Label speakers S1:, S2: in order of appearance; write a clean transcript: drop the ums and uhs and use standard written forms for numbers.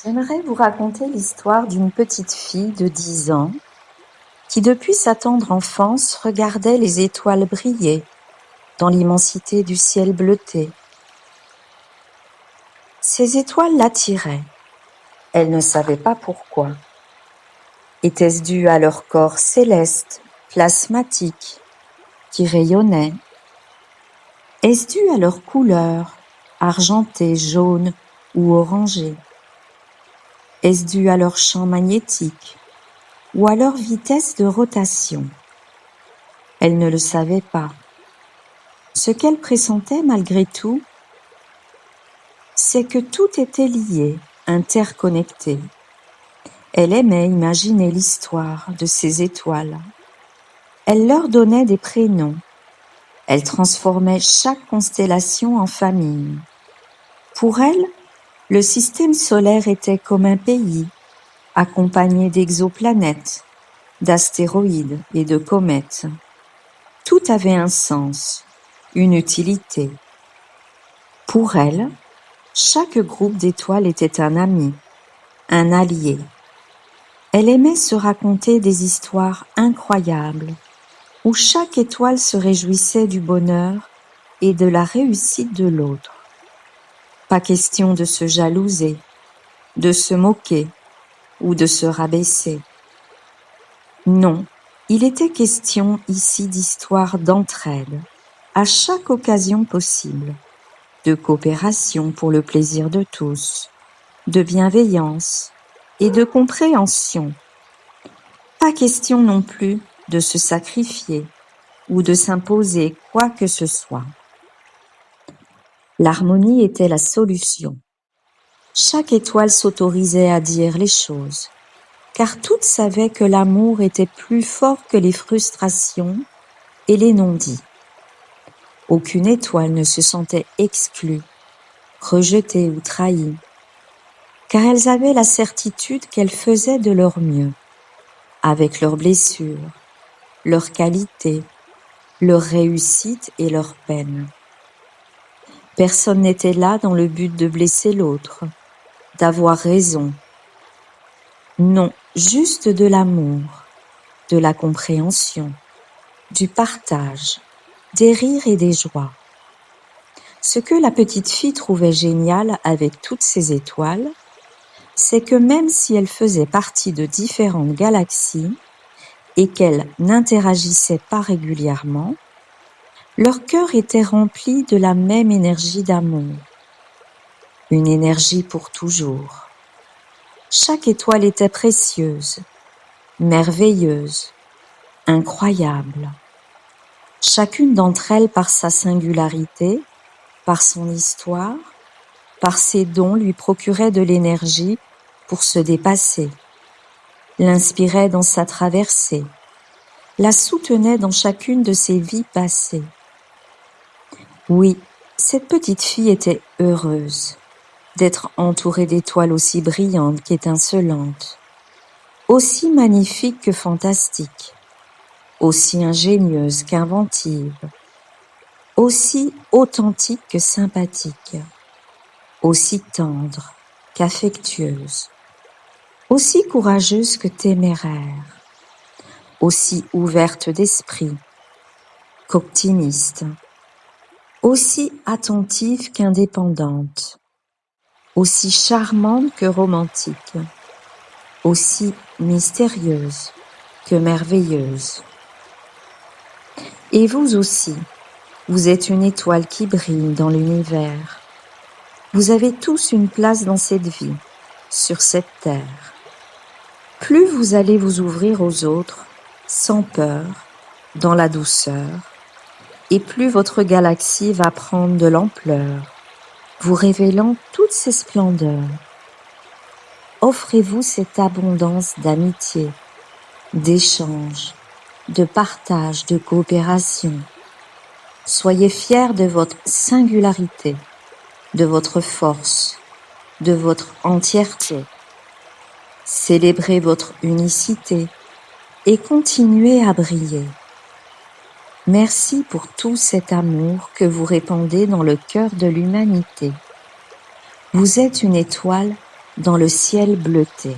S1: J'aimerais vous raconter l'histoire d'une petite fille de 10 ans qui, depuis sa tendre enfance, regardait les étoiles briller dans l'immensité du ciel bleuté. Ces étoiles l'attiraient. Elle ne savait pas pourquoi. Était-ce dû à leur corps céleste, plasmatique, qui rayonnait? Est-ce dû à leur couleur, argentée, jaune ou orangée? Est-ce dû à leur champ magnétique ou à leur vitesse de rotation? Elle ne le savait pas. Ce qu'elle pressentait malgré tout, c'est que tout était lié, interconnecté. Elle aimait imaginer l'histoire de ces étoiles. Elle leur donnait des prénoms. Elle transformait chaque constellation en famille. Pour elle, le système solaire était comme un pays, accompagné d'exoplanètes, d'astéroïdes et de comètes. Tout avait un sens, une utilité. Pour elle, chaque groupe d'étoiles était un ami, un allié. Elle aimait se raconter des histoires incroyables, où chaque étoile se réjouissait du bonheur et de la réussite de l'autre. Pas question de se jalouser, de se moquer ou de se rabaisser. Non, il était question ici d'histoires d'entraide, à chaque occasion possible, de coopération pour le plaisir de tous, de bienveillance et de compréhension. Pas question non plus de se sacrifier ou de s'imposer quoi que ce soit. L'harmonie était la solution. Chaque étoile s'autorisait à dire les choses, car toutes savaient que l'amour était plus fort que les frustrations et les non-dits. Aucune étoile ne se sentait exclue, rejetée ou trahie, car elles avaient la certitude qu'elles faisaient de leur mieux, avec leurs blessures, leurs qualités, leurs réussites et leurs peines. Personne n'était là dans le but de blesser l'autre, d'avoir raison. Non, juste de l'amour, de la compréhension, du partage, des rires et des joies. Ce que la petite fille trouvait génial avec toutes ces étoiles, c'est que même si elles faisaient partie de différentes galaxies et qu'elles n'interagissaient pas régulièrement, leur cœur était rempli de la même énergie d'amour, une énergie pour toujours. Chaque étoile était précieuse, merveilleuse, incroyable. Chacune d'entre elles, par sa singularité, par son histoire, par ses dons, lui procurait de l'énergie pour se dépasser, l'inspirait dans sa traversée, la soutenait dans chacune de ses vies passées. Oui, cette petite fille était heureuse d'être entourée d'étoiles aussi brillantes qu'étincelantes, aussi magnifiques que fantastiques, aussi ingénieuses qu'inventives, aussi authentiques que sympathiques, aussi tendres qu'affectueuses, aussi courageuses que téméraires, aussi ouvertes d'esprit qu'optimistes, aussi attentives qu'indépendantes, aussi charmante que romantique, aussi mystérieuse que merveilleuse. Et vous aussi, vous êtes une étoile qui brille dans l'univers. Vous avez tous une place dans cette vie, sur cette terre. Plus vous allez vous ouvrir aux autres, sans peur, dans la douceur, et plus votre galaxie va prendre de l'ampleur, vous révélant toutes ses splendeurs. Offrez-vous cette abondance d'amitié, d'échange, de partage, de coopération. Soyez fiers de votre singularité, de votre force, de votre entièreté. Célébrez votre unicité et continuez à briller. Merci pour tout cet amour que vous répandez dans le cœur de l'humanité. Vous êtes une étoile dans le ciel bleuté.